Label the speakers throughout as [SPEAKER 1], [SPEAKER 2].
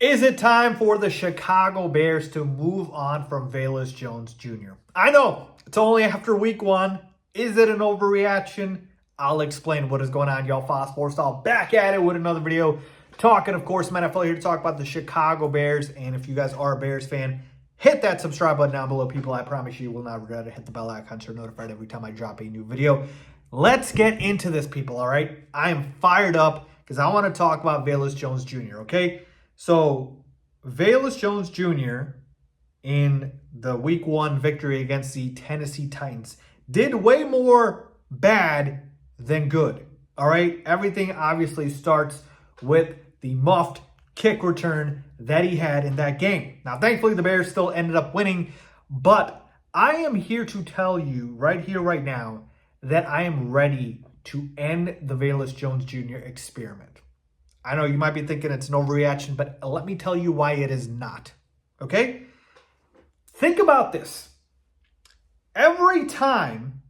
[SPEAKER 1] Is it time for the Chicago Bears to move on from Velus Jones Jr.? I know, it's only after week one. Is it an overreaction? I'll explain what is going on, y'all. Faiz Sports Style back at it with another video. Talking, of course, NFL here to talk about the Chicago Bears. And if you guys are a Bears fan, hit that subscribe button down below, people. I promise you will not regret it. Hit the bell icon so you're notified every time I drop a new video. Let's get into this, people, all right? I am fired up because I want to talk about Velus Jones Jr., okay? So, Velus Jones Jr. in the week one victory against the Tennessee Titans did way more bad than good, all right? Everything obviously starts with the muffed kick return that he had in that game. Now, thankfully, the Bears still ended up winning, but I am here to tell you right here, right now, that I am ready to end the Velus Jones Jr. experiment. I know you might be thinking it's an overreaction, but let me tell you why it is not, okay? Think about this. Every time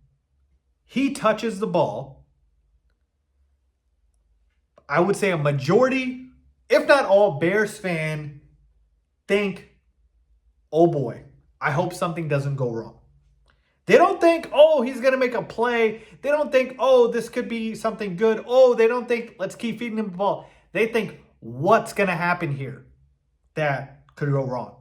[SPEAKER 1] he touches the ball, I would say a majority, if not all, Bears fan think, oh boy, I hope something doesn't go wrong. They don't think, oh, he's going to make a play. They don't think, oh, this could be something good. Oh, they don't think, let's keep feeding him the ball. They think, what's going to happen here that could go wrong?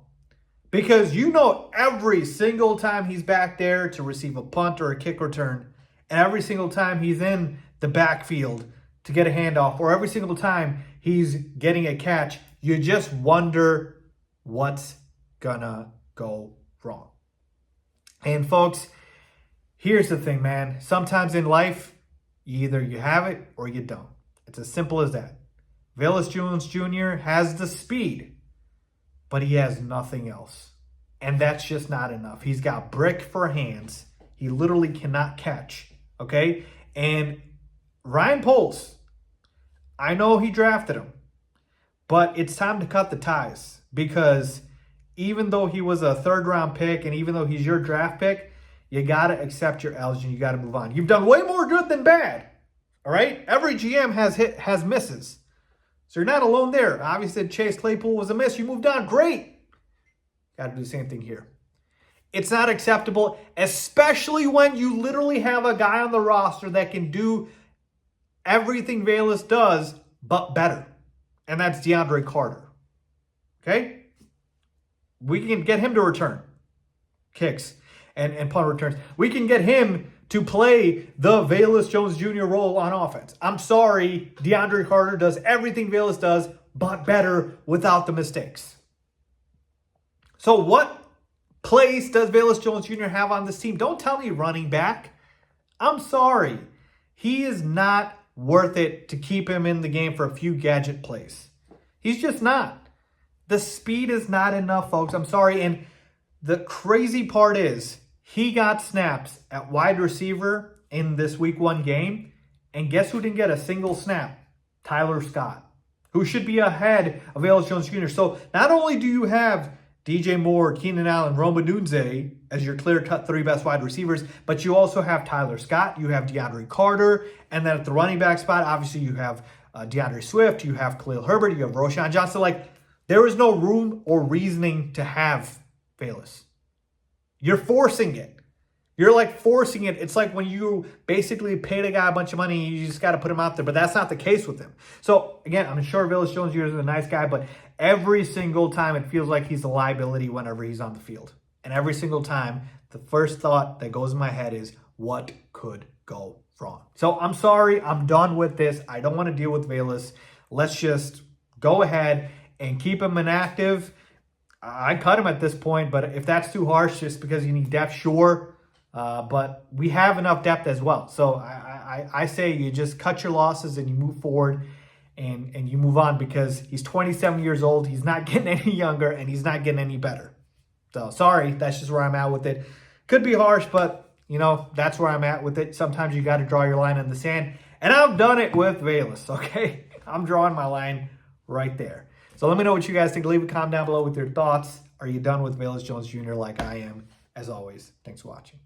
[SPEAKER 1] Because you know every single time he's back there to receive a punt or a kick return, and every single time he's in the backfield to get a handoff, or every single time he's getting a catch, you just wonder what's going to go wrong. And folks, here's the thing, man. Sometimes in life, either you have it or you don't. It's as simple as that. Velus Jones Jr. has the speed, but he has nothing else. And that's just not enough. He's got brick for hands. He literally cannot catch, okay? And Ryan Poles, I know he drafted him, but it's time to cut the ties because even though he was a third-round pick and even though he's your draft pick, you got to accept your L's and you got to move on. You've done way more good than bad, all right? Every GM has misses. So you're not alone there. Obviously, Chase Claypool was a miss. You moved on. Great. Got to do the same thing here. It's not acceptable, especially when you literally have a guy on the roster that can do everything Velus does, but better. And that's DeAndre Carter. Okay? We can get him to return kicks and punt returns. We can get him to play the Velus Jones Jr. role on offense. I'm sorry, DeAndre Carter does everything Velus does, but better without the mistakes. So what place does Velus Jones Jr. have on this team? Don't tell me running back. I'm sorry. He is not worth it to keep him in the game for a few gadget plays. He's just not. The speed is not enough, folks. I'm sorry. And the crazy part is he got snaps at wide receiver in this week one game. And guess who didn't get a single snap? Tyler Scott, who should be ahead of Velus Jones Jr. So not only do you have DJ Moore, Keenan Allen, Rome Odunze as your clear-cut three best wide receivers, but you also have Tyler Scott, you have DeAndre Carter, and then at the running back spot, obviously you have DeAndre Swift, you have Khalil Herbert, you have Roschon Johnson. Like, there is no room or reasoning to have Velus. You're forcing it. You're like forcing it. It's like when you basically paid a guy a bunch of money, you just got to put him out there. But that's not the case with him. So, again, I'm sure Velus Jones Jr. is a nice guy, but every single time it feels like he's a liability whenever he's on the field. And every single time, the first thought that goes in my head is, what could go wrong? So, I'm sorry. I'm done with this. I don't want to deal with Velus. Let's just go ahead and keep him inactive. I cut him at this point, but if that's too harsh just because you need depth, sure. But we have enough depth as well. So I say you just cut your losses and you move forward and you move on because he's 27 years old. He's not getting any younger and he's not getting any better. So sorry, that's just where I'm at with it. Could be harsh, but you know, that's where I'm at with it. Sometimes you got to draw your line in the sand. And I've done it with Velus, okay? I'm drawing my line right there. So let me know what you guys think. Leave a comment down below with your thoughts. Are you done with Velus Jones Jr. like I am? As always, thanks for watching.